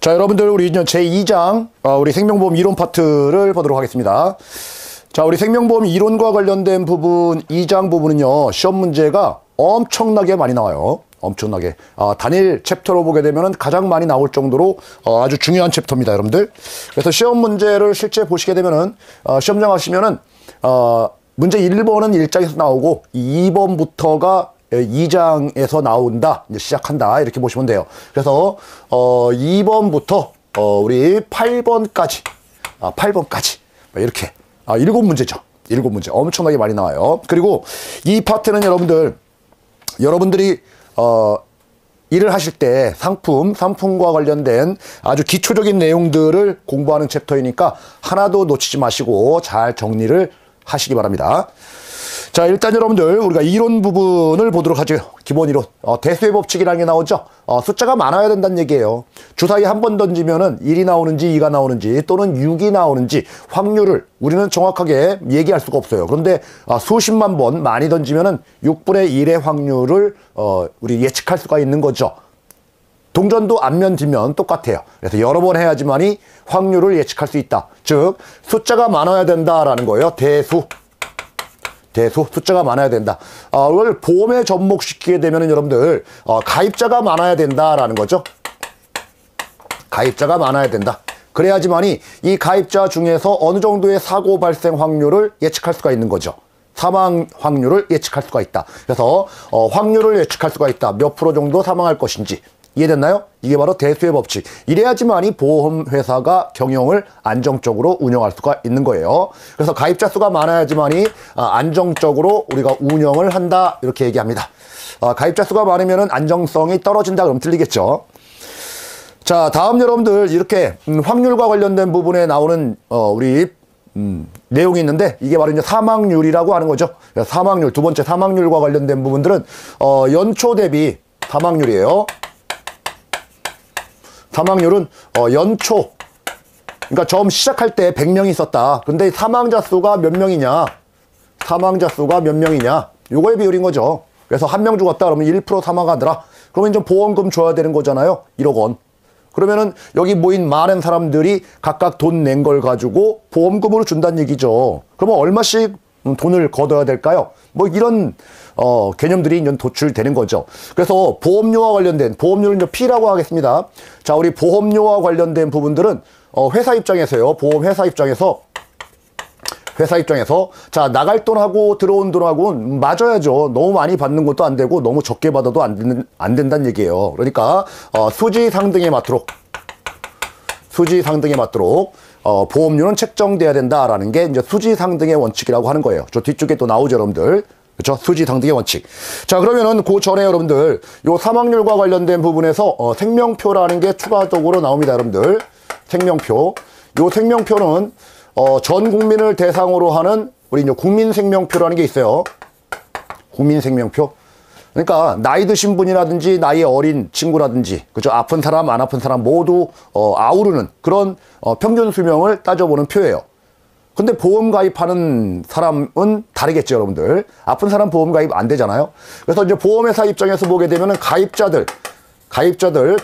자, 여러분들 우리 이제 제2장 우리 생명보험 이론 파트를 보도록 하겠습니다. 자, 우리 생명보험 이론과 관련된 부분 2장 부분은요, 시험 문제가 엄청나게 많이 나와요. 엄청나게. 단일 챕터로 보게 되면 가장 많이 나올 정도로 아주 중요한 챕터입니다, 여러분들. 그래서 시험 문제를 실제 보시게 되면은 시험장 가시면은 문제 1번은 1장에서 나오고 2번부터가 2장에서 나온다, 이제 시작한다, 이렇게 보시면 돼요. 그래서 2번부터 우리 8번까지 8번까지 이렇게 7문제죠. 7문제 엄청나게 많이 나와요. 그리고 이 파트는 여러분들이 일을 하실 때 상품과 관련된 아주 기초적인 내용들을 공부하는 챕터이니까 하나도 놓치지 마시고 잘 정리를 하시기 바랍니다. 자, 일단 여러분들 우리가 이론 부분을 보도록 하죠. 기본 이론. 대수의 법칙이라는 게 나오죠. 숫자가 많아야 된다는 얘기예요. 주사위 한 번 던지면은 1이 나오는지 2가 나오는지 또는 6이 나오는지 확률을 우리는 정확하게 얘기할 수가 없어요. 그런데 수십만 번 많이 던지면은 6분의 1의 확률을 우리 예측할 수가 있는 거죠. 동전도 앞면 뒷면 똑같아요. 그래서 여러 번 해야지만이 확률을 예측할 수 있다. 즉 숫자가 많아야 된다라는 거예요. 대수 숫자가 많아야 된다. 이걸 보험에 접목시키게 되면은 여러분들 가입자가 많아야 된다라는 거죠. 가입자가 많아야 된다. 그래야지만이 이 가입자 중에서 어느 정도의 사고 발생 확률을 예측할 수가 있는 거죠. 사망 확률을 예측할 수가 있다. 그래서 확률을 예측할 수가 있다. 몇 프로 정도 사망할 것인지. 이해됐나요? 이게 바로 대수의 법칙. 이래야지만이 보험회사가 경영을 안정적으로 운영할 수가 있는 거예요. 그래서 가입자 수가 많아야지만이 안정적으로 우리가 운영을 한다, 이렇게 얘기합니다. 가입자 수가 많으면 안정성이 떨어진다 그러면 틀리겠죠. 자, 다음 여러분들 이렇게 확률과 관련된 부분에 나오는 우리 내용이 있는데, 이게 바로 이제 사망률이라고 하는 거죠. 사망률, 두 번째 사망률과 관련된 부분들은 연초 대비 사망률이에요. 사망률은 연초, 그러니까 처음 시작할 때 100명이 있었다. 근데 사망자 수가 몇 명이냐, 사망자 수가 몇 명이냐, 요거의 비율인 거죠. 그래서 한 명 죽었다 그러면 1% 사망하더라. 그러면 이제 보험금 줘야 되는 거잖아요. 1억 원. 그러면은 여기 모인 많은 사람들이 각각 돈 낸 걸 가지고 보험금으로 준다는 얘기죠. 그러면 얼마씩 돈을 걷어야 될까요? 뭐 이런 개념들이 이제 도출되는 거죠. 그래서 보험료와 관련된, 보험료를 이제 P라고 하겠습니다. 자, 우리 보험료와 관련된 부분들은 회사 입장에서요. 보험회사 입장에서 자, 나갈 돈하고 들어온 돈하고는 맞아야죠. 너무 많이 받는 것도 안 되고 너무 적게 받아도 안 된다는 얘기예요. 그러니까 수지 상등에 맞도록 보험료는 책정돼야 된다라는 게 이제 수지 상등의 원칙이라고 하는 거예요. 저 뒤쪽에 또 나오죠, 여러분들. 그렇죠? 수지 상등의 원칙. 자, 그러면은 그 전에 여러분들 요 사망률과 관련된 부분에서 생명표라는 게 추가적으로 나옵니다, 여러분들. 생명표. 요 생명표는 전 국민을 대상으로 하는 우리 이제 국민생명표라는 게 있어요. 국민생명표. 그러니까 나이 드신 분이라든지 나이 어린 친구라든지, 그죠? 아픈 사람 안 아픈 사람 모두 아우르는 그런 평균 수명을 따져보는 표예요. 근데 보험 가입하는 사람은 다르겠죠, 여러분들. 아픈 사람 보험 가입 안 되잖아요. 그래서 이제 보험회사 입장에서 보게 되면은 가입자들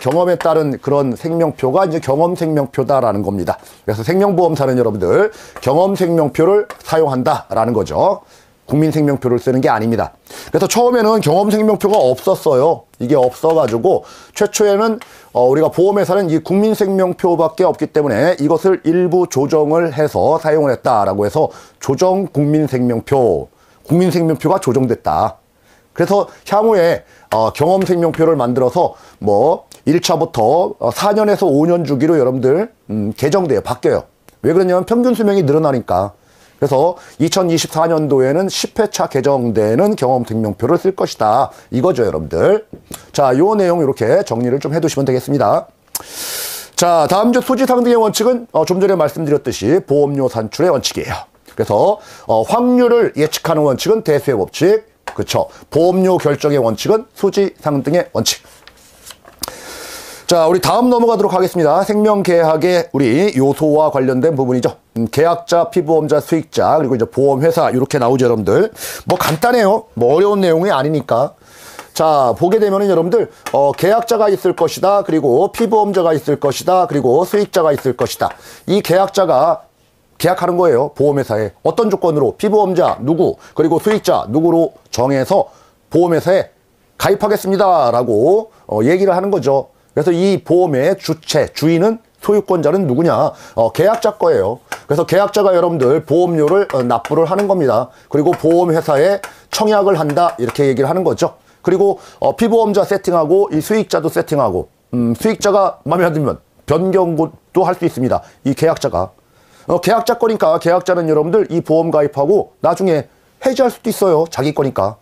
경험에 따른 그런 생명표가 이제 경험생명표다라는 겁니다. 그래서 생명보험사는 여러분들 경험생명표를 사용한다라는 거죠. 국민생명표를 쓰는 게 아닙니다. 그래서 처음에는 경험생명표가 없었어요. 이게 없어가지고 최초에는 우리가 보험회사는 이 국민생명표밖에 없기 때문에 이것을 일부 조정을 해서 사용을 했다라고 해서 조정 국민생명표가 조정됐다. 그래서 향후에 경험생명표를 만들어서 뭐 1차부터 4년에서 5년 주기로 여러분들 개정돼요. 바뀌어요. 왜 그러냐면 평균 수명이 늘어나니까. 그래서 2024년도에는 10회차 개정되는 경험생명표를 쓸 것이다. 이거죠, 여러분들. 자, 요 내용 이렇게 정리를 좀 해두시면 되겠습니다. 자, 다음 주 수지상등의 원칙은 좀 전에 말씀드렸듯이 보험료 산출의 원칙이에요. 그래서 확률을 예측하는 원칙은 대수의 법칙, 그렇죠. 보험료 결정의 원칙은 수지상등의 원칙. 자, 우리 다음 넘어가도록 하겠습니다. 생명계약의 우리 요소와 관련된 부분이죠. 계약자, 피보험자, 수익자, 그리고 이제 보험회사 이렇게 나오죠, 여러분들. 뭐 간단해요. 뭐 어려운 내용이 아니니까. 자, 자, 보게 되면은 여러분들, 계약자가 있을 것이다. 그리고 피보험자가 있을 것이다. 그리고 수익자가 있을 것이다. 이 계약자가 계약하는 거예요. 보험회사에. 어떤 조건으로? 피보험자 누구, 그리고 수익자 누구로 정해서 보험회사에 가입하겠습니다. 라고 얘기를 하는 거죠. 그래서 이 보험의 주체, 주인은 소유권자는 누구냐? 계약자 거예요. 그래서 계약자가 여러분들 보험료를 납부를 하는 겁니다. 그리고 보험회사에 청약을 한다. 이렇게 얘기를 하는 거죠. 그리고 피보험자 세팅하고 이 수익자도 세팅하고 수익자가 마음에 안 들면 변경도 할 수 있습니다. 이 계약자가. 계약자 거니까 계약자는 여러분들 이 보험 가입하고 나중에 해지할 수도 있어요. 자기 거니까.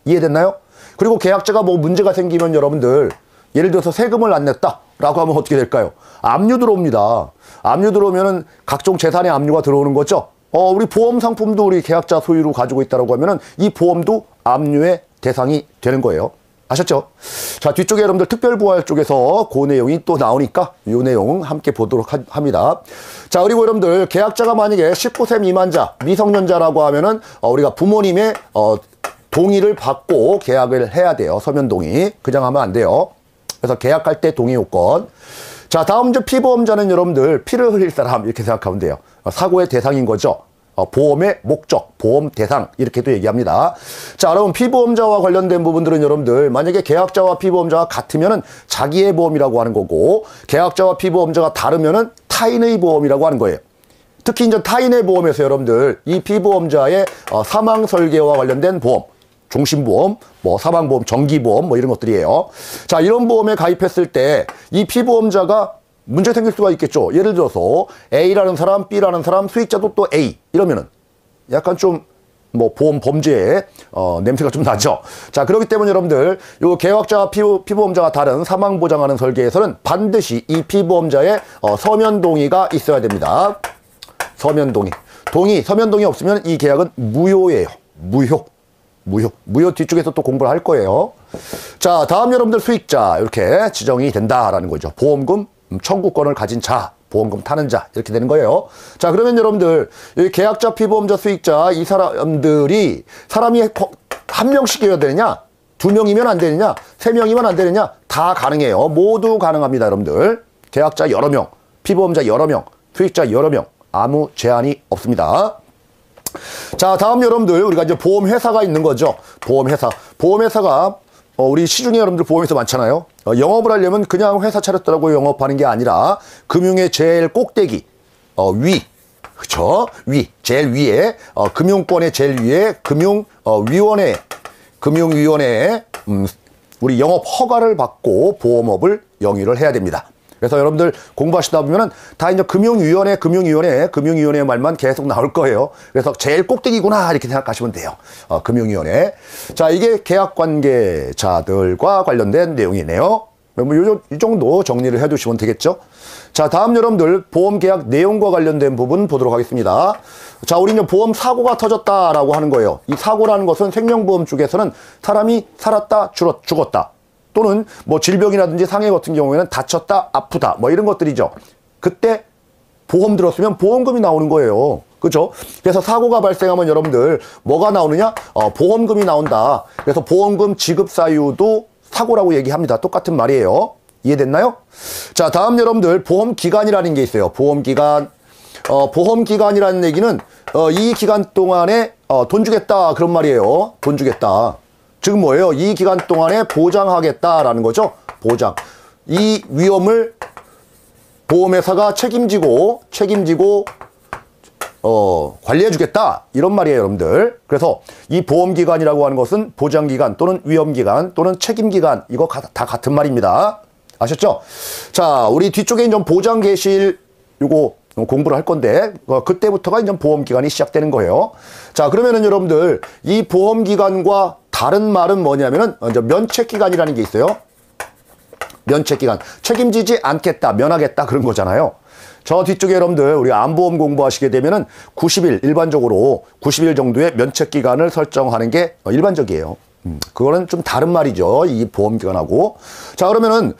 이해됐나요? 그리고 계약자가 뭐 문제가 생기면 여러분들 예를 들어서 세금을 안 냈다라고 하면 어떻게 될까요? 압류 들어옵니다. 압류 들어오면은 각종 재산의 압류가 들어오는 거죠. 우리 보험 상품도 우리 계약자 소유로 가지고 있다라고 하면은 이 보험도 압류의 대상이 되는 거예요. 아셨죠? 자, 뒤쪽에 여러분들 특별부활 쪽에서 그 내용이 또 나오니까 이 내용 함께 보도록 합니다. 자, 그리고 여러분들 계약자가 만약에 19세 미만자, 미성년자라고 하면은 우리가 부모님의 동의를 받고 계약을 해야 돼요. 서면 동의. 그냥 하면 안 돼요. 그래서 계약할 때 동의 요건. 자, 다음 이제 피보험자는 여러분들 피를 흘릴 사람 이렇게 생각하면 돼요. 사고의 대상인 거죠. 보험의 목적, 보험 대상 이렇게도 얘기합니다. 자, 여러분 피보험자와 관련된 부분들은 여러분들 만약에 계약자와 피보험자가 같으면은 자기의 보험이라고 하는 거고, 계약자와 피보험자가 다르면은 타인의 보험이라고 하는 거예요. 특히 이제 타인의 보험에서 여러분들 이 피보험자의 사망 설계와 관련된 보험, 종신보험, 뭐 사망보험, 정기보험 뭐 이런 것들이에요. 자, 이런 보험에 가입했을 때 이 피보험자가 문제 생길 수가 있겠죠. 예를 들어서 A라는 사람, B라는 사람, 수익자도 또 A 이러면은 약간 좀 뭐 보험 범죄에 냄새가 좀 나죠. 자, 그렇기 때문에 여러분들 요 계약자와 피보험자가 다른 사망 보장하는 설계에서는 반드시 이 피보험자의 서면 동의가 있어야 됩니다. 서면 동의. 서면 동의 없으면 이 계약은 무효예요. 무효 뒤쪽에서 또 공부를 할 거예요. 자, 다음 여러분들 수익자 이렇게 지정이 된다라는 거죠. 보험금 청구권을 가진 자, 보험금 타는 자 이렇게 되는 거예요. 자, 그러면 여러분들 이 계약자, 피보험자, 수익자 이 사람들이 사람이 한 명씩이어야 되느냐, 두 명이면 안 되느냐, 세 명이면 안 되느냐, 다 가능해요. 모두 가능합니다. 여러분들 계약자 여러 명, 피보험자 여러 명, 수익자 여러 명, 아무 제한이 없습니다. 자, 다음 여러분들 우리가 이제 보험회사가 있는 거죠. 보험회사가 우리 시중에 여러분들 보험회사 많잖아요. 영업을 하려면 그냥 회사 차렸더라고 영업하는 게 아니라 금융의 제일 꼭대기 위, 그렇죠? 제일 위에 금융권의 제일 위에 금융위원회에 우리 영업 허가를 받고 보험업을 영위를 해야 됩니다. 그래서 여러분들 공부하시다 보면은 다 이제 금융위원회 말만 계속 나올 거예요. 그래서 제일 꼭대기구나 이렇게 생각하시면 돼요. 금융위원회. 자, 이게 계약 관계자들과 관련된 내용이네요. 뭐 이 정도 정리를 해두시면 되겠죠. 자, 다음 여러분들 보험 계약 내용과 관련된 부분 보도록 하겠습니다. 자, 우리는 보험 사고가 터졌다라고 하는 거예요. 이 사고라는 것은 생명보험 쪽에서는 사람이 살았다, 죽었다. 또는 뭐 질병이라든지 상해 같은 경우에는 다쳤다, 아프다 뭐 이런 것들이죠. 그때 보험 들었으면 보험금이 나오는 거예요. 그렇죠? 그래서 사고가 발생하면 여러분들 뭐가 나오느냐? 보험금이 나온다. 그래서 보험금 지급 사유도 사고라고 얘기합니다. 똑같은 말이에요. 이해됐나요? 자, 다음 여러분들 보험기간이라는 게 있어요. 보험기간. 보험기간이라는 얘기는 이 기간 동안에 돈 주겠다 그런 말이에요. 돈 주겠다. 지금 뭐예요? 이 기간 동안에 보장하겠다라는 거죠. 보장. 이 위험을 보험회사가 책임지고 관리해주겠다 이런 말이에요, 여러분들. 그래서 이 보험기간이라고 하는 것은 보장기간 또는 위험기간 또는 책임기간 이거 다 같은 말입니다. 아셨죠? 자, 우리 뒤쪽에 이제 보장계실 요거 공부를 할 건데 그때부터가 이제 보험기간이 시작되는 거예요. 자, 그러면은 여러분들 이 보험기간과 다른 말은 뭐냐면은 이제 면책기간이라는 게 있어요. 면책기간. 책임지지 않겠다, 면하겠다 그런 거잖아요. 저 뒤쪽에 여러분들 우리 암보험 공부하시게 되면은 90일 일반적으로 90일 정도의 면책기간을 설정하는 게 일반적이에요. 그거는 좀 다른 말이죠. 이 보험기간하고. 자, 그러면은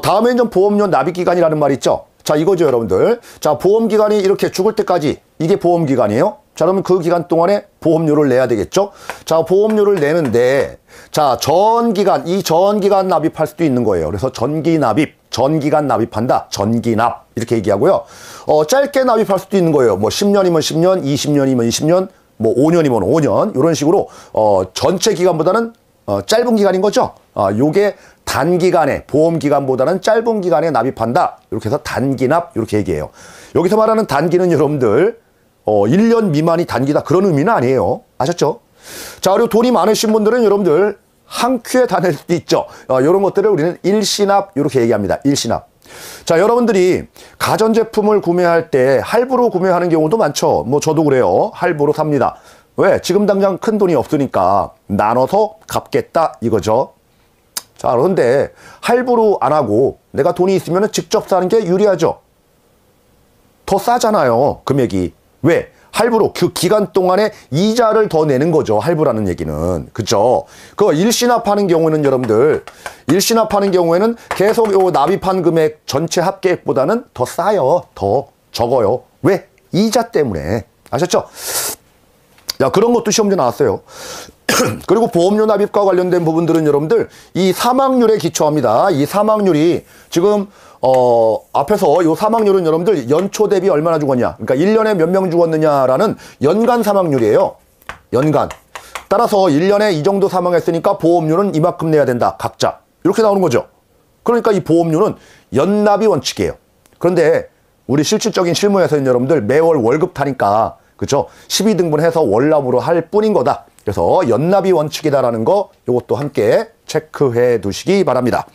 다음에 이제 보험료 납입기간이라는 말이 있죠. 자, 이거죠, 여러분들. 자, 보험기간이 이렇게 죽을 때까지 이게 보험기간이에요. 자, 그러면 그 기간 동안에 보험료를 내야 되겠죠. 자, 보험료를 내는데 자, 전기간, 이 전기간 납입할 수도 있는 거예요. 그래서 전기 납입, 전기간 납입한다. 전기납. 이렇게 얘기하고요. 짧게 납입할 수도 있는 거예요. 뭐 10년이면 10년, 20년이면 20년, 뭐 5년이면 5년. 이런 식으로, 전체 기간보다는 짧은 기간인 거죠. 요게 단기간에, 보험기간보다는 짧은 기간에 납입한다. 이렇게 해서 단기납, 이렇게 얘기해요. 여기서 말하는 단기는 여러분들, 1년 미만이 단기다. 그런 의미는 아니에요. 아셨죠? 자, 그리고 돈이 많으신 분들은 여러분들 한 큐에 다 낼 수도 있죠. 이런 것들을 우리는 일시납, 이렇게 얘기합니다. 일시납. 자, 여러분들이 가전제품을 구매할 때 할부로 구매하는 경우도 많죠. 뭐 저도 그래요. 할부로 삽니다. 왜? 지금 당장 큰 돈이 없으니까 나눠서 갚겠다 이거죠. 자, 그런데 할부로 안 하고 내가 돈이 있으면 직접 사는 게 유리하죠. 더 싸잖아요, 금액이. 왜? 할부로 그 기간 동안에 이자를 더 내는 거죠. 할부라는 얘기는. 그죠? 그 일시납하는 경우는 여러분들, 일시납하는 경우에는 계속 요 납입한 금액 전체 합계액보다는 더 싸요. 더 적어요. 왜? 이자 때문에. 아셨죠? 야, 그런 것도 시험제 나왔어요. 그리고 보험료 납입과 관련된 부분들은 여러분들 이 사망률에 기초합니다. 이 사망률이 지금 앞에서 이 사망률은 여러분들 연초 대비 얼마나 죽었냐, 그러니까 1년에 몇 명 죽었느냐라는 연간 사망률이에요. 연간. 따라서 1년에 이 정도 사망했으니까 보험료는 이만큼 내야 된다. 각자. 이렇게 나오는 거죠. 그러니까 이 보험료는 연납이 원칙이에요. 그런데 우리 실질적인 실무에서는 여러분들 매월 월급 타니까, 그렇죠? 12등분 해서 월납으로 할 뿐인 거다. 그래서 연납이 원칙이다라는 거, 이것도 함께 체크해 두시기 바랍니다.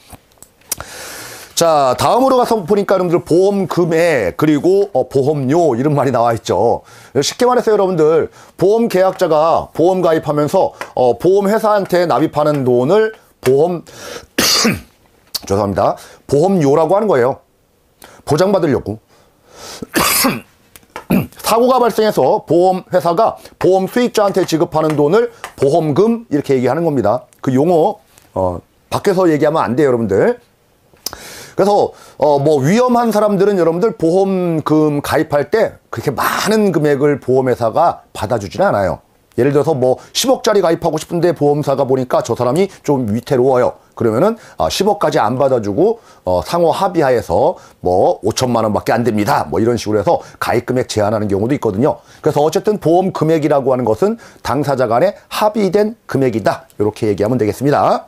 자, 다음으로 가서 보니까 여러분들 보험 금액 그리고 보험료 이런 말이 나와 있죠. 쉽게 말해서 여러분들 보험 계약자가 보험 가입하면서 보험 회사한테 납입하는 돈을 죄송합니다. 보험료라고 하는 거예요. 보장받으려고. 사고가 발생해서 보험회사가 보험 수익자한테 지급하는 돈을 보험금 이렇게 얘기하는 겁니다. 그 용어 밖에서 얘기하면 안 돼요, 여러분들. 그래서 뭐 위험한 사람들은 여러분들 보험금 가입할 때 그렇게 많은 금액을 보험회사가 받아주지는 않아요. 예를 들어서 뭐 10억짜리 가입하고 싶은데 보험사가 보니까 저 사람이 좀 위태로워요. 그러면은 10억까지 안 받아주고 상호 합의하에서 뭐 5천만 원밖에 안 됩니다. 뭐 이런 식으로 해서 가입 금액 제한하는 경우도 있거든요. 그래서 어쨌든 보험 금액이라고 하는 것은 당사자 간에 합의된 금액이다. 이렇게 얘기하면 되겠습니다.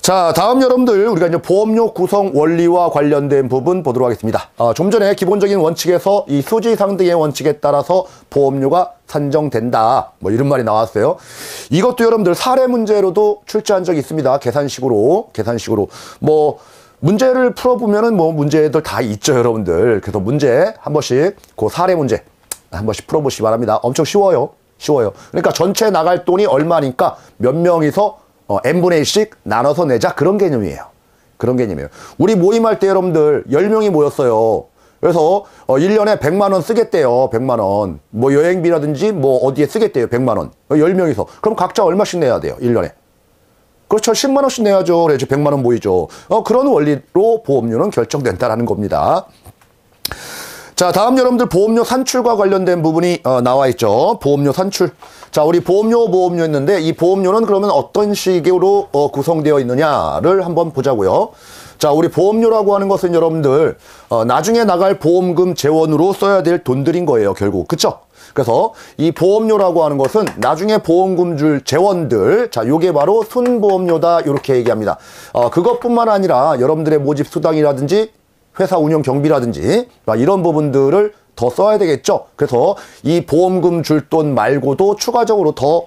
자, 다음 여러분들 우리가 이제 보험료 구성 원리와 관련된 부분 보도록 하겠습니다. 좀 전에 기본적인 원칙에서 이 수지상등의 원칙에 따라서 보험료가 산정된다. 뭐 이런 말이 나왔어요. 이것도 여러분들 사례 문제로도 출제한 적이 있습니다. 계산식으로. 뭐 문제를 풀어보면은 뭐 문제들 다 있죠, 여러분들. 그래서 문제 한 번씩 그 사례 문제 한 번씩 풀어보시기 바랍니다. 엄청 쉬워요. 그러니까 전체 나갈 돈이 얼마니까 몇 명이서 n분의 1씩 나눠서 내자. 그런 개념이에요. 우리 모임할 때 여러분들 10명이 모였어요. 그래서 1년에 100만 원 쓰겠대요. 100만 원. 뭐 여행비라든지 뭐 어디에 쓰겠대요. 100만 원. 10명이서. 그럼 각자 얼마씩 내야 돼요, 1년에? 그렇죠. 10만 원씩 내야죠. 그래서 100만 원 모이죠. 그런 원리로 보험료는 결정된다라는 겁니다. 자, 다음 여러분들 보험료 산출과 관련된 부분이 나와 있죠. 보험료 산출. 자, 우리 보험료 했는데 이 보험료는 그러면 어떤 식으로 구성되어 있느냐를 한번 보자고요. 자, 우리 보험료라고 하는 것은 여러분들 나중에 나갈 보험금 재원으로 써야 될 돈들인 거예요, 결국. 그쵸? 그래서 이 보험료라고 하는 것은 나중에 보험금 줄 재원들, 자, 요게 바로 순보험료다, 이렇게 얘기합니다. 그것뿐만 아니라 여러분들의 모집 수당이라든지 회사 운영 경비라든지 이런 부분들을 더 써야 되겠죠. 그래서 이 보험금 줄 돈 말고도 추가적으로 더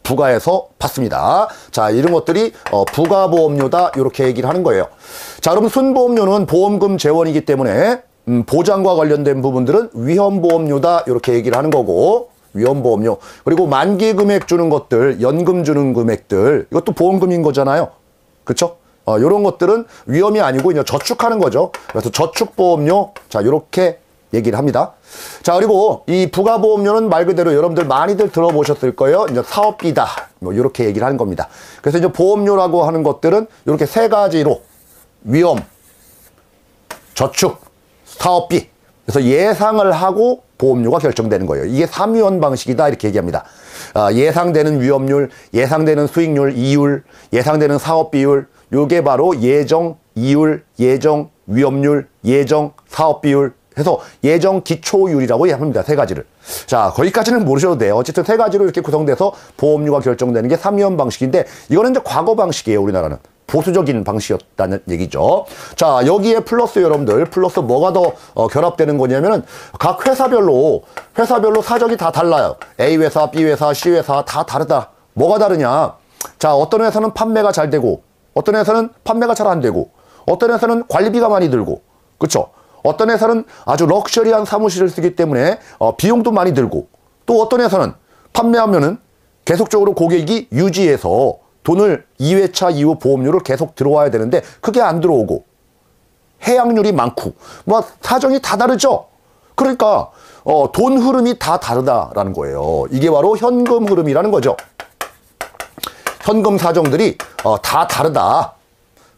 부가해서 받습니다. 자, 이런 것들이 부가보험료다, 이렇게 얘기를 하는 거예요. 자, 그럼 순보험료는 보험금 재원이기 때문에 보장과 관련된 부분들은 위험보험료다, 이렇게 얘기를 하는 거고, 위험보험료. 그리고 만기 금액 주는 것들, 연금 주는 금액들, 이것도 보험금인 거잖아요. 그렇죠? 이런 것들은 위험이 아니고 이제 저축하는 거죠. 그래서 저축보험료, 자, 이렇게 얘기를 합니다. 자, 그리고 이 부가보험료는 말 그대로 여러분들 많이들 들어보셨을 거예요. 이제 사업비다, 뭐 이렇게 얘기를 하는 겁니다. 그래서 이제 보험료라고 하는 것들은 이렇게 세 가지로 위험, 저축, 사업비, 그래서 예상을 하고 보험료가 결정되는 거예요. 이게 3위원 방식이다 이렇게 얘기합니다. 예상되는 위험률, 예상되는 수익률, 이율, 예상되는 사업 비율, 요게 바로 예정 이율, 예정 위험률, 예정 사업 비율 해서 예정 기초율이라고 합니다. 세 가지를. 자, 거기까지는 모르셔도 돼요. 어쨌든 세 가지로 이렇게 구성돼서 보험료가 결정되는 게 3위원 방식인데 이거는 이제 과거 방식이에요. 우리나라는. 보수적인 방식이었다는 얘기죠. 자, 여기에 플러스 여러분들, 플러스 뭐가 더 결합되는 거냐면은 각 회사별로 사정이 다 달라요. A 회사, B 회사, C 회사 다 다르다. 뭐가 다르냐? 자, 어떤 회사는 판매가 잘 되고, 어떤 회사는 판매가 잘 안 되고, 어떤 회사는 관리비가 많이 들고, 그쵸? 어떤 회사는 아주 럭셔리한 사무실을 쓰기 때문에 비용도 많이 들고, 또 어떤 회사는 판매하면은 계속적으로 고객이 유지해서 돈을 2회차 이후 보험료를 계속 들어와야 되는데 그게 안 들어오고 해약률이 많고 뭐 사정이 다 다르죠. 그러니까 돈 흐름이 다 다르다라는 거예요. 이게 바로 현금 흐름이라는 거죠. 현금 사정들이 다 다르다.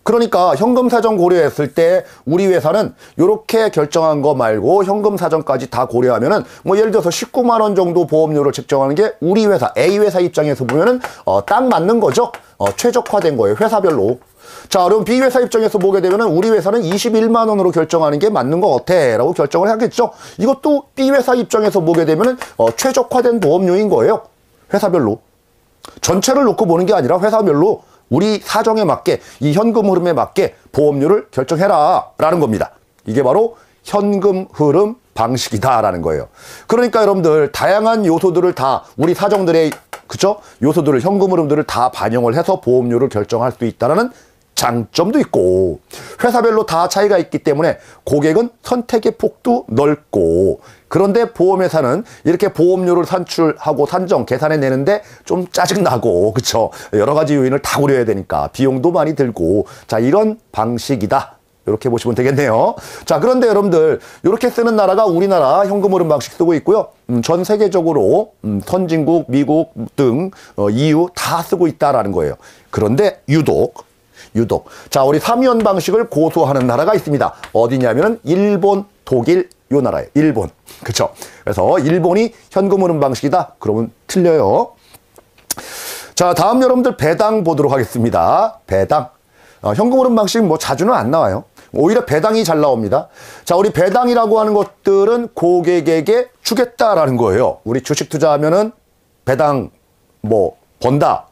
그러니까 현금 사정 고려했을 때 우리 회사는 이렇게 결정한 거 말고 현금 사정까지 다 고려하면은 뭐 예를 들어서 19만 원 정도 보험료를 책정하는 게 우리 회사 A 회사 입장에서 보면은 딱 맞는 거죠. 최적화된 거예요. 회사별로. 자, 그럼 B 회사 입장에서 보게 되면은 우리 회사는 21만 원으로 결정하는 게 맞는 거 같아 라고 결정을 하겠죠. 이것도 B 회사 입장에서 보게 되면은 최적화된 보험료인 거예요. 회사별로. 전체를 놓고 보는 게 아니라 회사별로 우리 사정에 맞게 이 현금 흐름에 맞게 보험료를 결정해라 라는 겁니다. 이게 바로 현금 흐름 방식이다 라는 거예요. 그러니까 여러분들 다양한 요소들을 다 우리 사정들의 그쵸? 요소들을 현금 흐름들을 다 반영을 해서 보험료를 결정할 수 있다는 장점도 있고 회사별로 다 차이가 있기 때문에 고객은 선택의 폭도 넓고 그런데 보험회사는 이렇게 보험료를 산출하고 산정, 계산해내는데 좀 짜증나고 그쵸? 여러 가지 요인을 다 고려해야 되니까 비용도 많이 들고 자 이런 방식이다. 이렇게 보시면 되겠네요. 자, 그런데 여러분들 이렇게 쓰는 나라가 우리나라 현금 흐름 방식 쓰고 있고요. 전 세계적으로 선진국, 미국 등 EU 다 쓰고 있다라는 거예요. 그런데 유독 자, 우리 3위원 방식을 고수하는 나라가 있습니다. 어디냐면은 일본, 독일 요 나라예요. 일본. 그쵸? 그래서 일본이 현금 흐름 방식이다. 그러면 틀려요. 자, 다음 여러분들 배당 보도록 하겠습니다. 배당. 현금 흐름 방식 뭐 자주는 안 나와요. 오히려 배당이 잘 나옵니다. 자, 우리 배당이라고 하는 것들은 고객에게 주겠다라는 거예요. 우리 주식 투자하면은 배당 뭐 번다.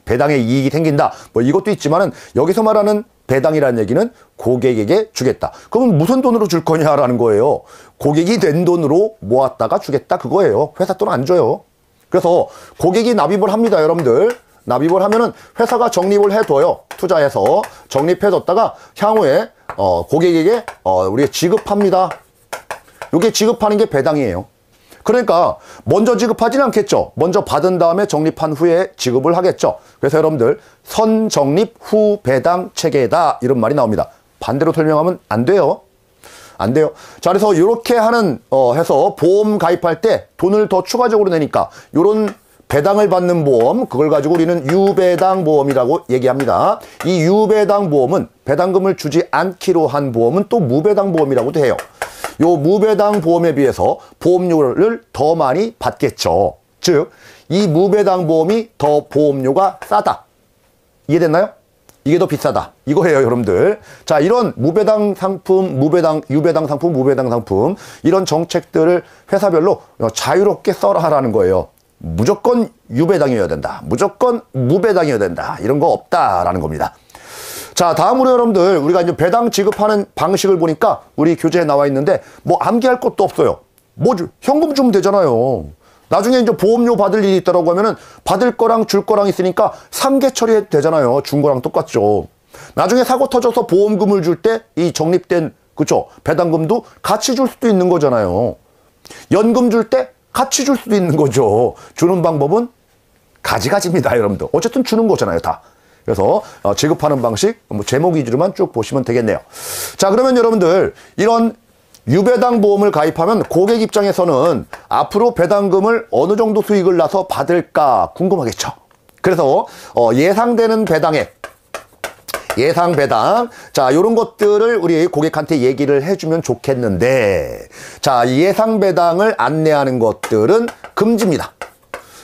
배당의 이익이 생긴다. 뭐 이것도 있지만은 여기서 말하는 배당이라는 얘기는 고객에게 주겠다. 그러면 무슨 돈으로 줄 거냐라는 거예요. 고객이 낸 돈으로 모았다가 주겠다 그거예요. 회사 돈 안 줘요. 그래서 고객이 납입을 합니다, 여러분들. 납입을 하면은 회사가 적립을 해둬요. 투자해서 적립해뒀다가 향후에 고객에게 우리가 지급합니다. 이게 지급하는 게 배당이에요. 그러니까 먼저 지급하지는 않겠죠. 먼저 받은 다음에 적립한 후에 지급을 하겠죠. 그래서 여러분들 선적립 후 배당 체계다 이런 말이 나옵니다. 반대로 설명하면 안 돼요. 안 돼요. 자, 그래서 이렇게 하는 해서 보험 가입할 때 돈을 더 추가적으로 내니까 요런 배당을 받는 보험, 그걸 가지고 우리는 유배당 보험이라고 얘기합니다. 이 유배당 보험은 배당금을 주지 않기로 한 보험은 또 무배당 보험이라고도 해요. 요 무배당 보험에 비해서 보험료를 더 많이 받겠죠. 즉, 이 무배당 보험이 더 보험료가 싸다. 이해됐나요? 이게 더 비싸다. 이거예요, 여러분들. 자, 이런 무배당 상품, 유배당 상품, 무배당 상품 이런 정책들을 회사별로 자유롭게 써라라는 거예요. 무조건 유배당이어야 된다. 무조건 무배당이어야 된다. 이런 거 없다라는 겁니다. 자, 다음으로 여러분들 우리가 이제 배당 지급하는 방식을 보니까 우리 교재에 나와 있는데 뭐 암기할 것도 없어요. 뭐 현금 주면 되잖아요. 나중에 이제 보험료 받을 일이 있다라고 하면은 받을 거랑 줄 거랑 있으니까 3개 처리해도 되잖아요. 준 거랑 똑같죠. 나중에 사고 터져서 보험금을 줄 때 이 적립된 그쵸? 배당금도 같이 줄 수도 있는 거잖아요. 연금 줄 때 같이 줄 수도 있는 거죠. 주는 방법은 가지가지입니다, 여러분들. 어쨌든 주는 거잖아요, 다. 그래서 지급하는 방식 뭐 제목 위주로만 쭉 보시면 되겠네요. 자, 그러면 여러분들 이런 유배당 보험을 가입하면 고객 입장에서는 앞으로 배당금을 어느 정도 수익을 나서 받을까 궁금하겠죠. 그래서 예상되는 배당액 예상 배당. 자, 요런 것들을 우리 고객한테 얘기를 해주면 좋겠는데, 자, 예상 배당을 안내하는 것들은 금지입니다.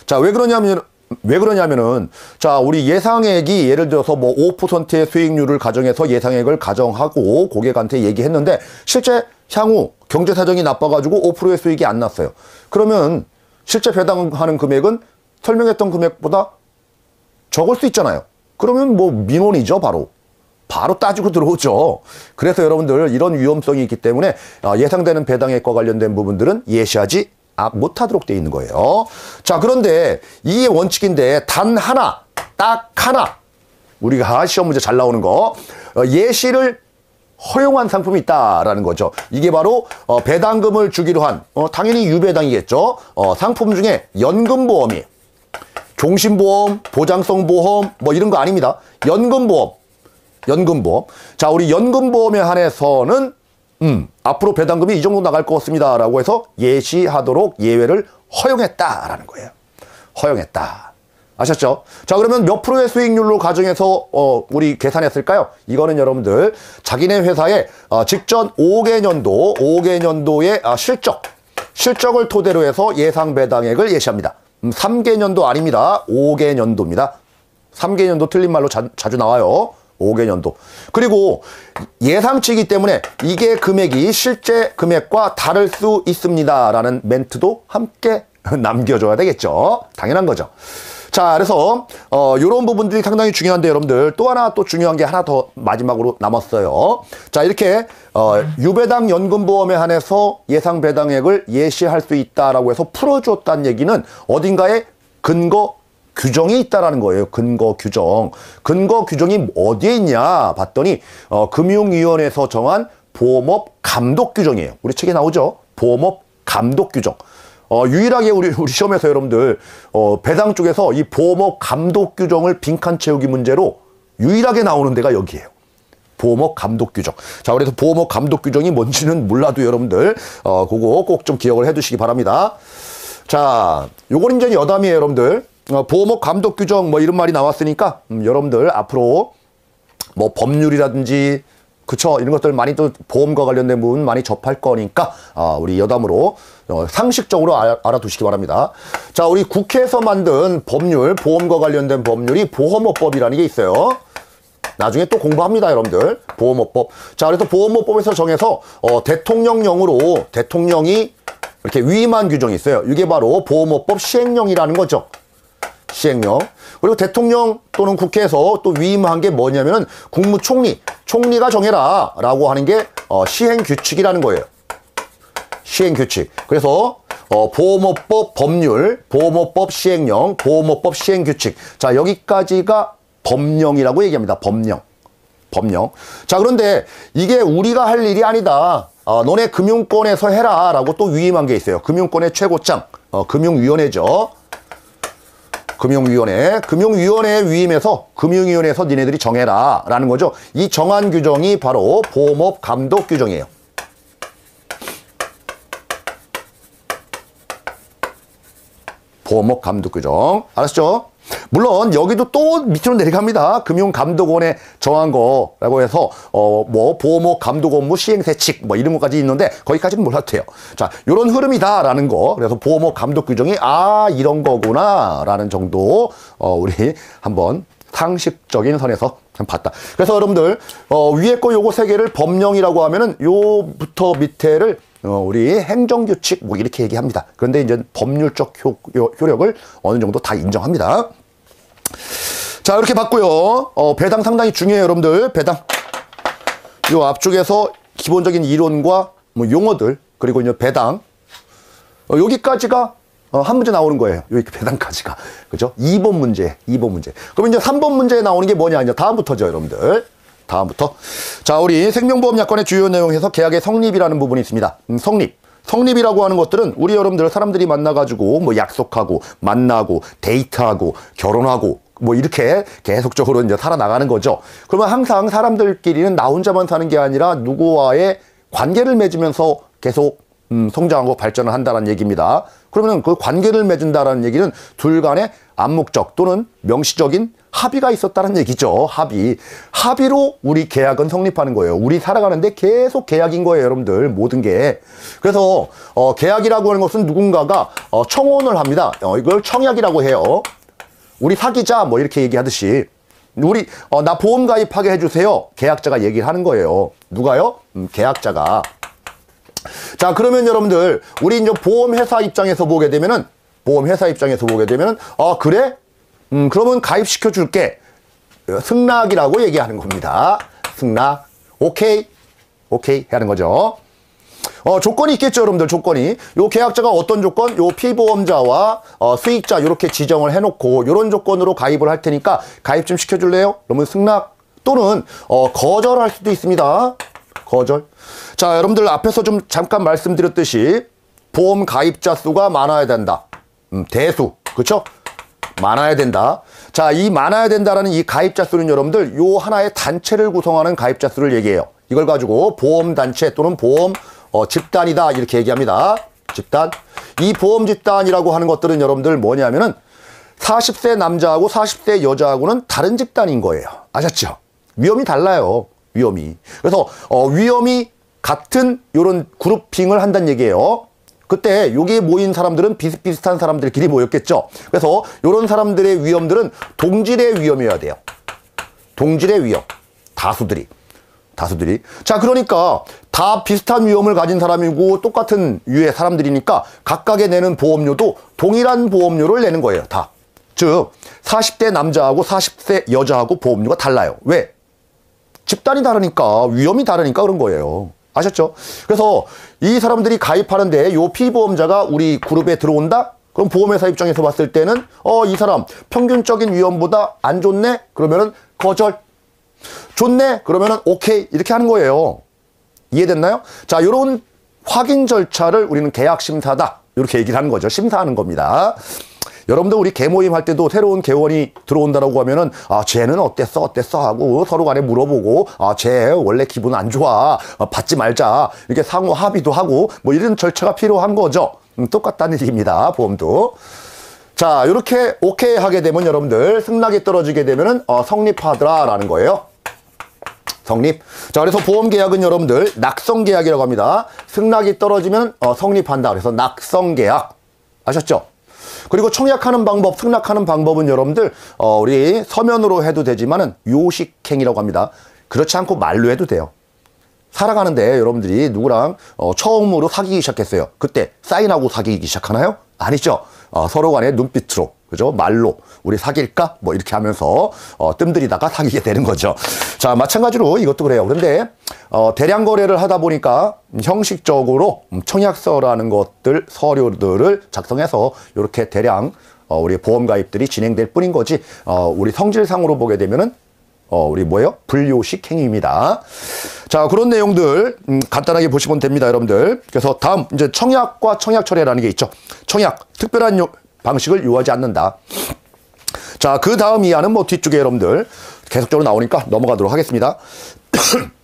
자, 왜 그러냐면은, 자, 우리 예상액이 예를 들어서 뭐 5%의 수익률을 가정해서 예상액을 가정하고 고객한테 얘기했는데, 실제 향후 경제 사정이 나빠가지고 5%의 수익이 안 났어요. 그러면 실제 배당하는 금액은 설명했던 금액보다 적을 수 있잖아요. 그러면 뭐 민원이죠, 바로 따지고 들어오죠. 그래서 여러분들 이런 위험성이 있기 때문에 예상되는 배당액과 관련된 부분들은 예시하지 못하도록 되어 있는 거예요. 자, 그런데 이게 원칙인데 단 하나, 딱 하나, 우리가 시험 문제 잘 나오는 거, 예시를 허용한 상품이 있다라는 거죠. 이게 바로 배당금을 주기로 한 당연히 유배당이겠죠. 상품 중에 연금보험이에요. 종신보험, 보장성보험 뭐 이런 거 아닙니다. 연금보험. 자, 우리 연금보험에 한해서는 앞으로 배당금이 이 정도 나갈 것 같습니다 라고 해서 예시하도록 예외를 허용했다라는 거예요. 허용했다. 아셨죠? 자, 그러면 몇 프로의 수익률로 가정해서 우리 계산했을까요? 이거는 여러분들 자기네 회사의 직전 5개년도의 실적을 토대로 해서 예상 배당액을 예시합니다. 3개년도 아닙니다. 5개년도입니다. 3개년도 틀린 말로 자주 나와요. 5개년도. 그리고 예상치이기 때문에 이게 금액이 실제 금액과 다를 수 있습니다 라는 멘트도 함께 남겨줘야 되겠죠. 당연한 거죠. 자, 그래서 요런 부분들이 상당히 중요한데 여러분들 또 하나 또 중요한 게 하나 더 마지막으로 남았어요. 자, 이렇게 유배당 연금보험에 한해서 예상 배당액을 예시할 수 있다라고 해서 풀어줬다는 얘기는 어딘가에 근거 규정이 있다라는 거예요. 근거 규정이 어디에 있냐 봤더니 금융위원회에서 정한 보험업 감독 규정이에요. 우리 책에 나오죠. 보험업 감독 규정. 유일하게 우리 시험에서 여러분들 배당 쪽에서 이 보험업 감독 규정을 빈칸 채우기 문제로 유일하게 나오는 데가 여기예요. 보험업 감독 규정. 자, 그래서 보험업 감독 규정이 뭔지는 몰라도 여러분들 그거 꼭 좀 기억을 해 두시기 바랍니다. 자, 요건 이제 여담이에요, 여러분들. 보험업 감독 규정 뭐 이런 말이 나왔으니까 여러분들 앞으로 뭐 법률이라든지 그쵸, 이런 것들 많이 또 보험과 관련된 부분 많이 접할 거니까 우리 여담으로 상식적으로 알아두시기 바랍니다. 자, 우리 국회에서 만든 법률, 보험과 관련된 법률이 보험업법이라는 게 있어요. 나중에 또 공부합니다, 여러분들. 보험업법. 자, 그래서 보험업법에서 정해서 대통령령으로 대통령이 이렇게 위임한 규정이 있어요. 이게 바로 보험업법 시행령이라는 거죠. 시행령. 그리고 대통령 또는 국회에서 또 위임한 게 뭐냐면은 총리가 정해라 라고 하는 게 시행규칙이라는 거예요. 시행규칙. 그래서 보험업법 법률, 보험업법 시행령, 보험업법 시행규칙. 자, 여기까지가 법령이라고 얘기합니다. 법령. 자, 그런데 이게 우리가 할 일이 아니다. 너네 금융권에서 해라 라고 또 위임한 게 있어요. 금융권의 최고장, 금융위원회죠. 금융위원회에 위임해서 금융위원회에서 니네들이 정해라 라는 거죠. 이 정한 규정이 바로 보험업 감독 규정이에요. 보험업 감독 규정. 알았죠? 물론 여기도 또 밑으로 내려갑니다. 금융감독원에 정한 거라고 해서 뭐 보험업 감독 업무 시행세칙 뭐 이런 것까지 있는데 거기까지는 몰라도 돼요. 자, 요런 흐름이다라는 거. 그래서 보험업 감독 규정이 이런 거구나라는 정도 우리 한번 상식적인 선에서 봤다. 그래서 여러분들 위에 거 요거 세 개를 법령이라고 하면은 요부터 밑에를 우리 행정규칙 뭐 이렇게 얘기합니다. 그런데 이제 법률적 효력을 어느 정도 다 인정합니다. 자, 이렇게 봤고요. 배당 상당히 중요해요, 여러분들. 배당. 요 앞쪽에서 기본적인 이론과 뭐 용어들 그리고 이제 배당 여기까지가 한 문제 나오는 거예요. 여기 배당까지가. 그죠? 2번 문제. 그럼 이제 3번 문제에 나오는 게 뭐냐? 이제 다음부터죠, 여러분들. 다음부터. 자, 우리 생명보험약관의 주요 내용에서 계약의 성립이라는 부분이 있습니다. 성립이라고 하는 것들은 우리 여러분들 사람들이 만나가지고 뭐 약속하고 만나고 데이트하고 결혼하고 뭐 이렇게 계속적으로 이제 살아나가는 거죠. 그러면 항상 사람들끼리는 나 혼자만 사는 게 아니라 누구와의 관계를 맺으면서 계속 성장하고 발전을 한다는 얘기입니다. 그러면 그 관계를 맺은다라는 얘기는 둘 간의 암묵적 또는 명시적인 합의가 있었다는 얘기죠. 합의로 우리 계약은 성립하는 거예요. 우리 살아가는데 계속 계약인 거예요, 여러분들. 모든 게. 그래서 계약이라고 하는 것은 누군가가 청혼을 합니다. 이걸 청약이라고 해요. 우리 사귀자 뭐 이렇게 얘기하듯이 우리 나 보험 가입하게 해주세요. 계약자가 얘기를 하는 거예요. 누가요? 계약자가. 자, 그러면 여러분들 우리 이제 보험회사 입장에서 보게 되면은 그래? 그러면 가입시켜 줄게. 승낙이라고 얘기하는 겁니다. 승낙. 오케이 하는 거죠. 조건이 있겠죠, 여러분들. 조건이. 요 계약자가 어떤 조건? 요 피보험자와 수익자 이렇게 지정을 해놓고 요런 조건으로 가입을 할 테니까 가입 좀 시켜줄래요? 그러면 승낙 또는 거절할 수도 있습니다. 거절. 자, 여러분들 앞에서 좀 잠깐 말씀드렸듯이 보험 가입자 수가 많아야 된다. 대수. 그렇죠? 많아야 된다. 자, 이 많아야 된다라는 이 가입자 수는 여러분들 요 하나의 단체를 구성하는 가입자 수를 얘기해요. 이걸 가지고 보험단체 또는 보험 집단이다 이렇게 얘기합니다. 집단. 이 보험 집단이라고 하는 것들은 여러분들 뭐냐면은 40세 남자하고 40세 여자하고는 다른 집단인 거예요. 아셨죠? 위험이 달라요. 위험이. 그래서 위험이 같은 요런 그룹핑을 한다는 얘기예요. 그때 여기에 모인 사람들은 비슷비슷한 사람들끼리 모였겠죠. 그래서 요런 사람들의 위험들은 동질의 위험이어야 돼요. 동질의 위험. 다수들이. 자, 그러니까 다 비슷한 위험을 가진 사람이고 똑같은 유의 사람들이니까 각각에 내는 보험료도 동일한 보험료를 내는 거예요. 다. 즉 40대 남자하고 40세 여자하고 보험료가 달라요. 왜? 집단이 다르니까, 위험이 다르니까 그런 거예요. 아셨죠? 그래서 이 사람들이 가입하는데 요 피보험자가 우리 그룹에 들어온다? 그럼 보험회사 입장에서 봤을 때는 이 사람 평균적인 위험보다 안 좋네? 그러면은 거절. 좋네? 그러면은 오케이. 이렇게 하는 거예요. 이해됐나요? 자, 요런 확인 절차를 우리는 계약 심사다. 이렇게 얘기를 하는 거죠. 심사하는 겁니다. 여러분들 우리 개모임 할 때도 새로운 개원이 들어온다라고 하면은 쟤는 어땠어 하고 서로 간에 물어보고 쟤 원래 기분 안 좋아 받지 말자 이렇게 상호 합의도 하고 뭐 이런 절차가 필요한 거죠. 똑같다는 얘기입니다. 보험도. 자, 이렇게 오케이 하게 되면 여러분들 승낙이 떨어지게 되면은 성립하더라라는 거예요. 성립. 자, 그래서 보험 계약은 여러분들 낙성 계약이라고 합니다. 승낙이 떨어지면 성립한다. 그래서 낙성 계약. 아셨죠? 그리고 청약하는 방법, 승낙하는 방법은 여러분들 우리 서면으로 해도 되지만은 요식행위라고 합니다. 그렇지 않고 말로 해도 돼요. 살아가는데 여러분들이 누구랑 처음으로 사귀기 시작했어요. 그때 사인하고 사귀기 시작하나요? 아니죠. 서로 간에 눈빛으로, 그죠? 말로 우리 사귈까? 뭐 이렇게 하면서 뜸들이다가 사귀게 되는 거죠. 자, 마찬가지로 이것도 그래요. 그런데 대량 거래를 하다 보니까 형식적으로 청약서라는 것들, 서류들을 작성해서 이렇게 대량 우리 보험 가입들이 진행될 뿐인 거지. 우리 성질상으로 보게 되면은 우리 뭐예요? 불요식 행위입니다. 자, 그런 내용들 간단하게 보시면 됩니다, 여러분들. 그래서 다음 이제 청약과 청약 철회라는 게 있죠. 청약, 특별한 방식을 요하지 않는다. 자, 그 다음 이하는 뭐 뒤쪽에 여러분들 계속적으로 나오니까 넘어가도록 하겠습니다.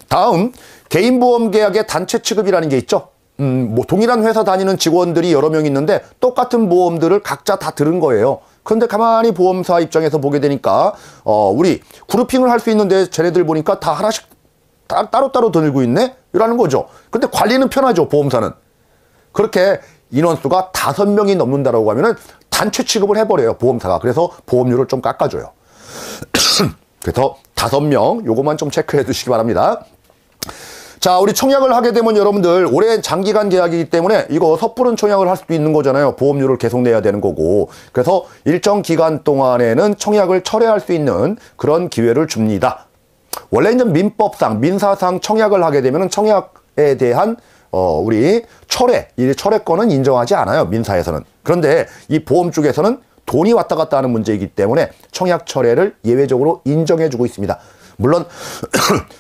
다음 개인보험 계약의 단체 취급이라는 게 있죠. 뭐 동일한 회사 다니는 직원들이 여러 명 있는데 똑같은 보험들을 각자 다 들은 거예요. 그런데 가만히 보험사 입장에서 보게 되니까 우리 그룹핑을 할 수 있는데 쟤네들 보니까 다 하나씩 따로따로 들고 있네? 이라는 거죠. 근데 관리는 편하죠, 보험사는. 그렇게 인원수가 5명이 넘는다라고 하면은 단체 취급을 해버려요, 보험사가. 그래서 보험료를 좀 깎아줘요. 그래서 5명, 요것만 좀 체크해 두시기 바랍니다. 자, 우리 청약을 하게 되면 여러분들 올해 장기간 계약이기 때문에 이거 섣부른 청약을 할 수도 있는 거잖아요. 보험료를 계속 내야 되는 거고. 그래서 일정 기간 동안에는 청약을 철회할 수 있는 그런 기회를 줍니다. 원래 이제 민법상, 민사상 청약을 하게 되면 청약에 대한 우리 이 철회권은 인정하지 않아요, 민사에서는. 그런데 이 보험 쪽에서는 돈이 왔다 갔다 하는 문제이기 때문에 청약 철회를 예외적으로 인정해주고 있습니다. 물론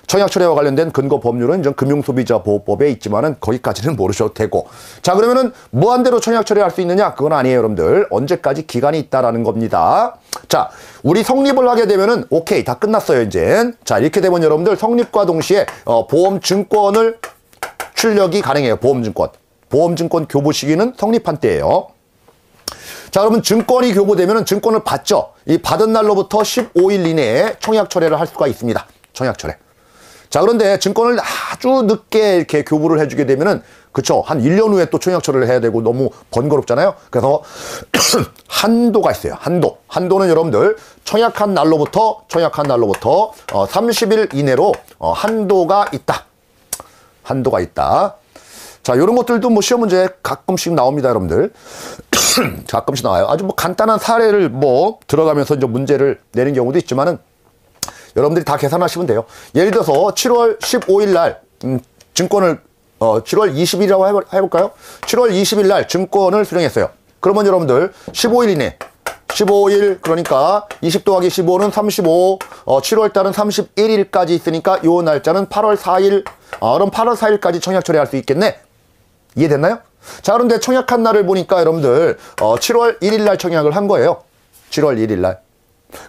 청약 철회와 관련된 근거 법률은 금융소비자보호법에 있지만은 거기까지는 모르셔도 되고. 자, 그러면은 무한대로 청약 철회할 수 있느냐? 그건 아니에요, 여러분들. 언제까지 기간이 있다라는 겁니다. 자, 우리 성립을 하게 되면은 오케이, 다 끝났어요, 이제. 자, 이렇게 되면 여러분들 성립과 동시에 보험증권을 출력이 가능해요. 보험증권 교부 시기는 성립한 때예요. 자, 그러면 증권이 교부되면 증권을 받죠. 이 받은 날로부터 15일 이내에 청약 철회를 할 수가 있습니다. 청약 철회. 자, 그런데 증권을 아주 늦게 이렇게 교부를 해주게 되면은, 그쵸, 한 1년 후에 또 청약 철회를 해야 되고 너무 번거롭잖아요. 그래서 한도가 있어요. 한도는 여러분들 청약한 날로부터 30일 이내로 한도가 있다. 한도가 있다. 자, 요런 것들도 뭐 시험 문제에 가끔씩 나옵니다, 여러분들. 가끔씩 나와요. 아주 뭐 간단한 사례를 뭐 들어가면서 이제 문제를 내는 경우도 있지만은, 여러분들이 다 계산하시면 돼요. 예를 들어서 7월 15일 날 증권을 7월 20일이라고 해볼까요? 7월 20일 날 증권을 수령했어요. 그러면 여러분들 15일 이내, 15일 그러니까 20 더하기 15는 35, 7월 달은 31일까지 있으니까 요 날짜는 8월 4일, 그럼 8월 4일까지 청약 처리할 수 있겠네? 이해됐나요? 자, 그런데 청약한 날을 보니까 여러분들 7월 1일 날 청약을 한 거예요. 7월 1일 날.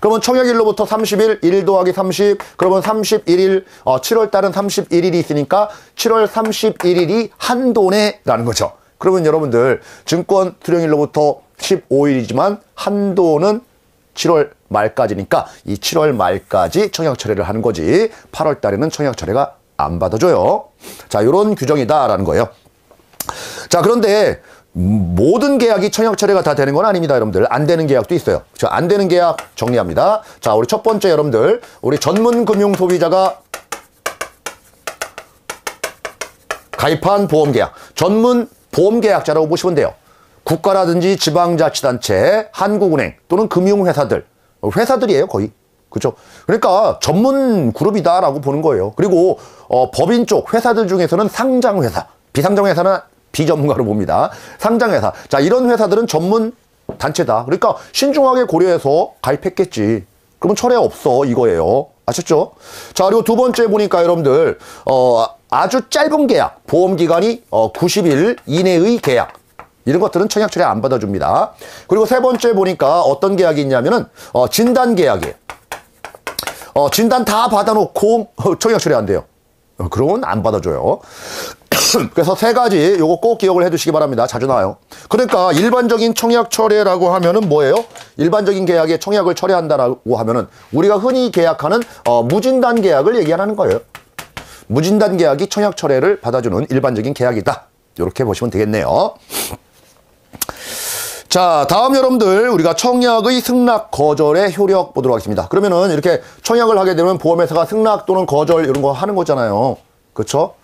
그러면 청약일로부터 30일, 1 더하기 30, 그러면 31일, 7월 달은 31일이 있으니까 7월 31일이 한도네라는 거죠. 그러면 여러분들 증권 수령일로부터 15일이지만 한도는 7월 말까지니까 이 7월 말까지 청약 철회를 하는 거지 8월 달에는 청약 철회가 안 받아줘요. 자, 이런 규정이다라는 거예요. 자, 그런데 모든 계약이 청약 철회가 다 되는 건 아닙니다, 여러분들. 안 되는 계약도 있어요. 자, 안 되는 계약 정리합니다. 자, 우리 첫 번째 여러분들, 우리 전문 금융 소비자가 가입한 보험 계약, 전문 보험 계약자라고 보시면 돼요. 국가라든지 지방자치단체, 한국은행 또는 금융회사들, 회사들이에요, 거의. 그렇죠? 그러니까 전문 그룹이다라고 보는 거예요. 그리고 법인 쪽 회사들 중에서는 상장회사, 비상장회사는 비전문가로 봅니다. 상장회사. 자, 이런 회사들은 전문 단체다. 그러니까 신중하게 고려해서 가입했겠지. 그러면 철회 없어 이거예요. 아셨죠? 자, 그리고 두 번째 보니까 여러분들 아주 짧은 계약, 보험기간이 90일 이내의 계약, 이런 것들은 청약 철회 안 받아줍니다. 그리고 세 번째 보니까 어떤 계약이 있냐면은 진단 계약이에요. 진단 다 받아놓고 청약 철회 안 돼요. 그건 안 받아줘요. 그래서 세 가지 요거 꼭 기억을 해두시기 바랍니다. 자주 나와요. 그러니까 일반적인 청약 철회라고 하면은 뭐예요? 일반적인 계약에 청약을 철회한다라고 하면은 우리가 흔히 계약하는 무진단 계약을 얘기하는 거예요. 무진단 계약이 청약 철회를 받아주는 일반적인 계약이다. 이렇게 보시면 되겠네요. 자, 다음 여러분들 우리가 청약의 승낙 거절의 효력 보도록 하겠습니다. 그러면은 이렇게 청약을 하게 되면 보험회사가 승낙 또는 거절 이런 거 하는 거잖아요. 그렇죠?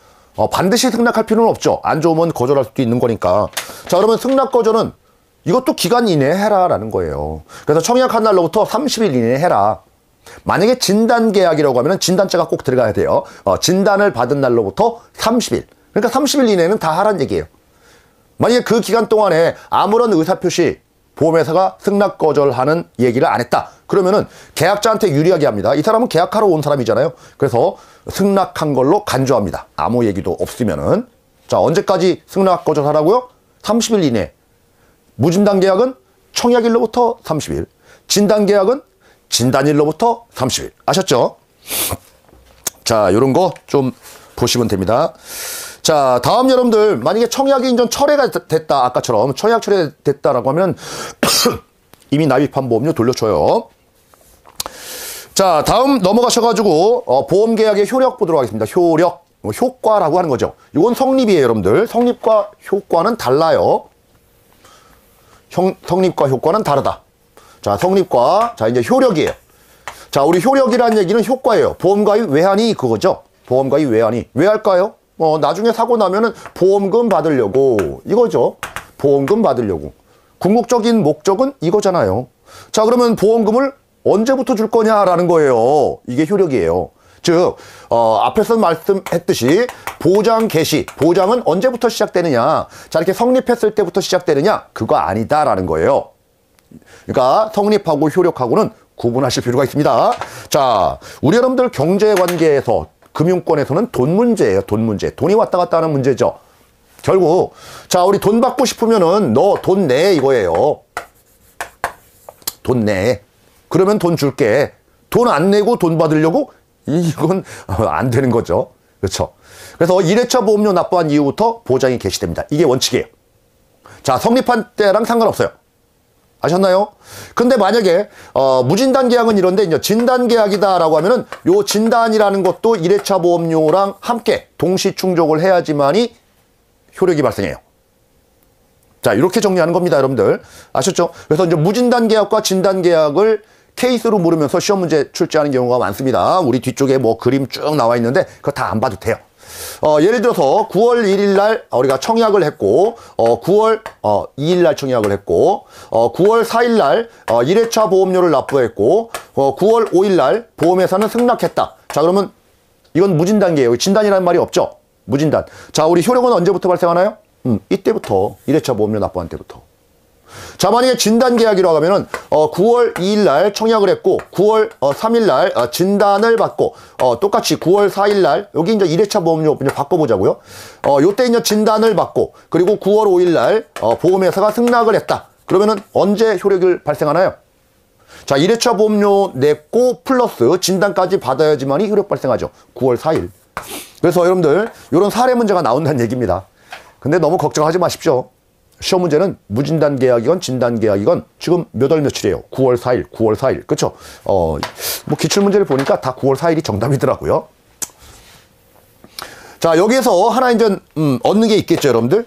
반드시 승낙할 필요는 없죠. 안 좋으면 거절할 수도 있는 거니까. 자, 그러면 승낙 거절은 이것도 기간 이내에 해라라는 거예요. 그래서 청약한 날로부터 30일 이내에 해라. 만약에 진단 계약이라고 하면 진단자가 꼭 들어가야 돼요. 진단을 받은 날로부터 30일. 그러니까 30일 이내는 다 하라는 얘기예요. 만약에 그 기간 동안에 아무런 의사표시, 보험회사가 승낙 거절하는 얘기를 안 했다. 그러면은 계약자한테 유리하게 합니다. 이 사람은 계약하러 온 사람이잖아요. 그래서 승낙한 걸로 간주합니다. 아무 얘기도 없으면은. 자, 언제까지 승낙 거절하라고요? 30일 이내. 무진단 계약은 청약일로부터 30일. 진단 계약은 진단일로부터 30일. 아셨죠? 자, 요런 거 좀 보시면 됩니다. 자, 다음 여러분들 만약에 청약이 인전 철회가 됐다. 아까처럼 청약 철회됐다라고 하면 이미 납입한 보험료 돌려줘요. 자, 다음 넘어가셔가지고 보험계약의 효력 보도록 하겠습니다. 효력, 효과라고 하는 거죠. 이건 성립이에요, 여러분들. 성립과 효과는 달라요. 성립과 효과는 다르다. 자, 성립과 자 이제 효력이에요. 자, 우리 효력이라는 얘기는 효과예요. 보험가입 외환이 그거죠. 보험가입 외환이 왜 할까요? 나중에 사고 나면은 보험금 받으려고 이거죠. 보험금 받으려고. 궁극적인 목적은 이거잖아요. 자, 그러면 보험금을 언제부터 줄 거냐라는 거예요. 이게 효력이에요. 즉, 앞에서 말씀했듯이 보장 개시, 보장은 언제부터 시작되느냐. 자, 이렇게 성립했을 때부터 시작되느냐. 그거 아니다라는 거예요. 그러니까 성립하고 효력하고는 구분하실 필요가 있습니다. 자, 우리 여러분들 경제관계에서 금융권에서는 돈 문제예요. 돈 문제. 돈이 왔다 갔다 하는 문제죠. 결국 자, 우리 돈 받고 싶으면은 너 돈 내 이거예요. 돈 내. 그러면 돈 줄게. 돈 안 내고 돈 받으려고? 이건 안 되는 거죠. 그렇죠? 그래서 1회차 보험료 납부한 이후부터 보장이 개시됩니다. 이게 원칙이에요. 자, 성립한 때랑 상관없어요. 아셨나요? 근데 만약에 무진단 계약은 이런데 이제 진단 계약이다라고 하면은 요 진단이라는 것도 1회차 보험료랑 함께 동시 충족을 해야지만이 효력이 발생해요. 자, 이렇게 정리하는 겁니다, 여러분들. 아셨죠? 그래서 이제 무진단 계약과 진단 계약을 케이스로 물으면서 시험 문제 출제하는 경우가 많습니다. 우리 뒤쪽에 뭐 그림 쭉 나와 있는데 그거 다 안 봐도 돼요. 예를 들어서 9월 1일 날 우리가 청약을 했고 9월 2일 날 청약을 했고 9월 4일 날 1회차 보험료를 납부했고 9월 5일 날 보험회사는 승낙했다. 자, 그러면 이건 무진단계예요. 진단이라는 말이 없죠. 무진단. 자, 우리 효력은 언제부터 발생하나요? 이때부터 1회차 보험료 납부한 때부터. 자, 만약에 진단 계약이라고 하면은 9월 2일 날 청약을 했고 9월 3일 날 진단을 받고 똑같이 9월 4일 날 여기 이제 1회차 보험료 이제 바꿔보자고요. 요때 이제 진단을 받고 그리고 9월 5일 날 보험회사가 승낙을 했다. 그러면은 언제 효력을 발생하나요? 자, 1회차 보험료 냈고 플러스 진단까지 받아야지만이 효력 발생하죠. 9월 4일. 그래서 여러분들 이런 사례 문제가 나온다는 얘기입니다. 근데 너무 걱정하지 마십시오. 시험 문제는 무진단 계약이건 진단 계약이건 지금 몇 월 며칠이에요? 9월 4일, 9월 4일. 그쵸? 뭐 기출 문제를 보니까 다 9월 4일이 정답이더라고요. 자, 여기에서 하나 이제 얻는 게 있겠죠, 여러분들?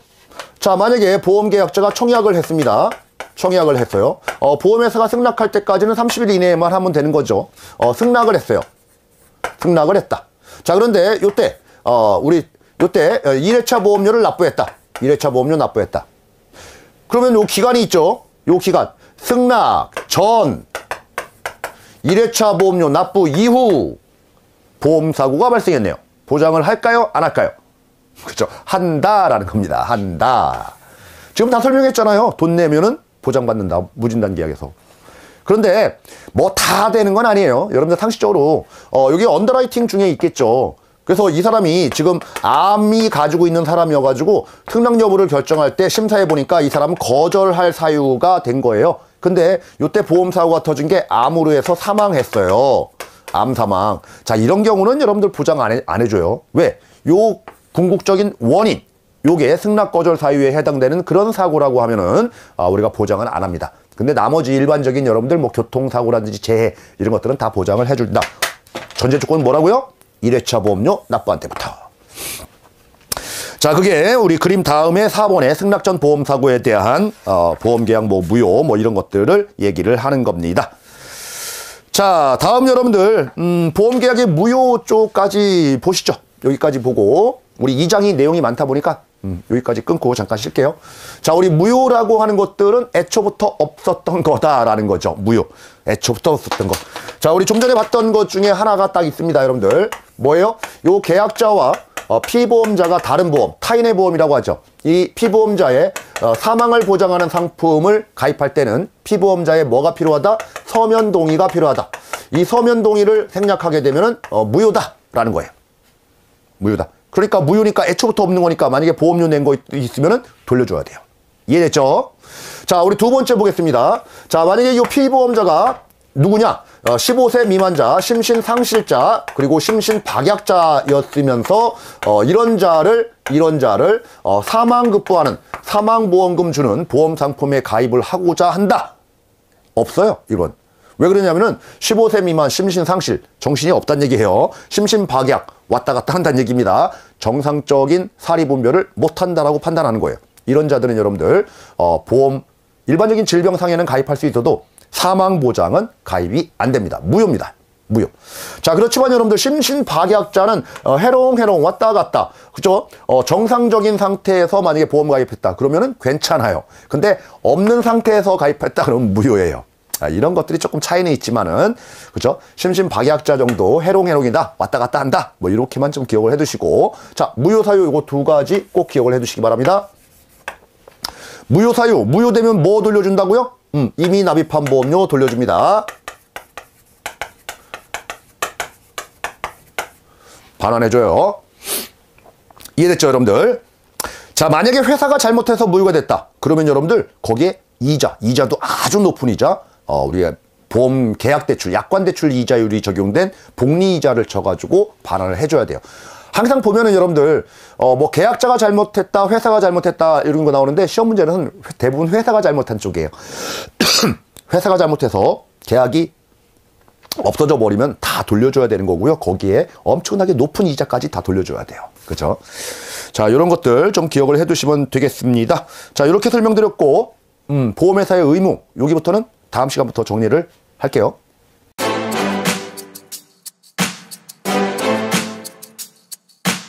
자, 만약에 보험계약자가 청약을 했습니다. 청약을 했어요. 보험회사가 승낙할 때까지는 30일 이내에만 하면 되는 거죠. 승낙을 했어요. 승낙을 했다. 자, 그런데 요때 우리 요때 1회차 보험료를 납부했다. 1회차 보험료 납부했다. 그러면 요 기간이 있죠. 요 기간. 승낙 전 1회차 보험료 납부 이후 보험사고가 발생했네요. 보장을 할까요? 안 할까요? 그렇죠. 한다라는 겁니다. 한다. 지금 다 설명했잖아요. 돈 내면은 보장받는다. 무진단 계약에서. 그런데 뭐 다 되는 건 아니에요. 여러분들 상식적으로 여기 언더라이팅 중에 있겠죠. 그래서 이 사람이 지금 암이 가지고 있는 사람이어가지고 승낙 여부를 결정할 때 심사해 보니까 이 사람은 거절할 사유가 된 거예요. 근데 이때 보험사고가 터진 게 암으로 해서 사망했어요. 암 사망. 자, 이런 경우는 여러분들 보장 안 해줘요. 왜? 요 궁극적인 원인, 요게 승낙 거절 사유에 해당되는 그런 사고라고 하면은 우리가 보장은 안 합니다. 근데 나머지 일반적인 여러분들 뭐 교통사고라든지 재해 이런 것들은 다 보장을 해준다. 전제 조건은 뭐라고요? 1회차 보험료 납부한 때부터. 자, 그게 우리 그림 다음에 4번의 승낙 전 보험사고에 대한 보험계약 뭐 무효 뭐 이런 것들을 얘기를 하는 겁니다. 자, 다음 여러분들 보험계약의 무효 쪽까지 보시죠. 여기까지 보고 우리 2장이 내용이 많다 보니까 여기까지 끊고 잠깐 쉴게요. 자, 우리 무효라고 하는 것들은 애초부터 없었던 거다라는 거죠. 무효. 애초부터 없었던 것. 자, 우리 좀 전에 봤던 것 중에 하나가 딱 있습니다, 여러분들. 뭐예요? 요 계약자와 피보험자가 다른 보험, 타인의 보험이라고 하죠. 이 피보험자의 사망을 보장하는 상품을 가입할 때는 피보험자의 뭐가 필요하다? 서면 동의가 필요하다. 이 서면 동의를 생략하게 되면은 무효다라는 거예요. 무효다. 그러니까 무효니까 애초부터 없는 거니까 만약에 보험료 낸 거 있으면은 돌려줘야 돼요. 이해됐죠? 자, 우리 두 번째 보겠습니다. 자, 만약에 이 피보험자가 누구냐? 15세 미만자, 심신상실자, 그리고 심신박약자였으면서 이런 자를 사망급부하는 사망보험금 주는 보험상품에 가입을 하고자 한다. 없어요, 이건. 왜 그러냐면은 15세 미만 심신상실, 정신이 없다는 얘기예요. 심신박약, 왔다 갔다 한다는 얘기입니다. 정상적인 사리분별을 못한다라고 판단하는 거예요. 이런 자들은 여러분들 보험, 일반적인 질병상에는 가입할 수 있어도 사망보장은 가입이 안 됩니다. 무효입니다. 무효. 자, 그렇지만 여러분들 심신박약자는 해롱해롱 왔다 갔다, 그죠? 정상적인 상태에서 만약에 보험 가입했다 그러면은 괜찮아요. 근데 없는 상태에서 가입했다 그러면 무효예요. 이런 것들이 조금 차이는 있지만은, 그죠? 심신박약자 정도 해롱해롱이다, 왔다 갔다 한다, 뭐 이렇게만 좀 기억을 해두시고. 자, 무효사유 이거 두 가지 꼭 기억을 해두시기 바랍니다. 무효사유, 무효되면 뭐 돌려준다고요? 이미 납입한 보험료 돌려줍니다. 반환해줘요. 이해됐죠, 여러분들? 자, 만약에 회사가 잘못해서 무효가 됐다. 그러면 여러분들 거기에 이자도 아주 높은 이자, 우리가 보험 계약 대출, 약관 대출 이자율이 적용된 복리 이자를 쳐가지고 반환을 해줘야 돼요. 항상 보면은 여러분들 뭐 계약자가 잘못했다, 회사가 잘못했다 이런 거 나오는데 시험 문제는 대부분 회사가 잘못한 쪽이에요. 회사가 잘못해서 계약이 없어져 버리면 다 돌려줘야 되는 거고요. 거기에 엄청나게 높은 이자까지 다 돌려줘야 돼요. 그죠? 자, 이런 것들 좀 기억을 해두시면 되겠습니다. 자, 이렇게 설명드렸고 보험회사의 의무 여기부터는 다음 시간부터 정리를 할게요.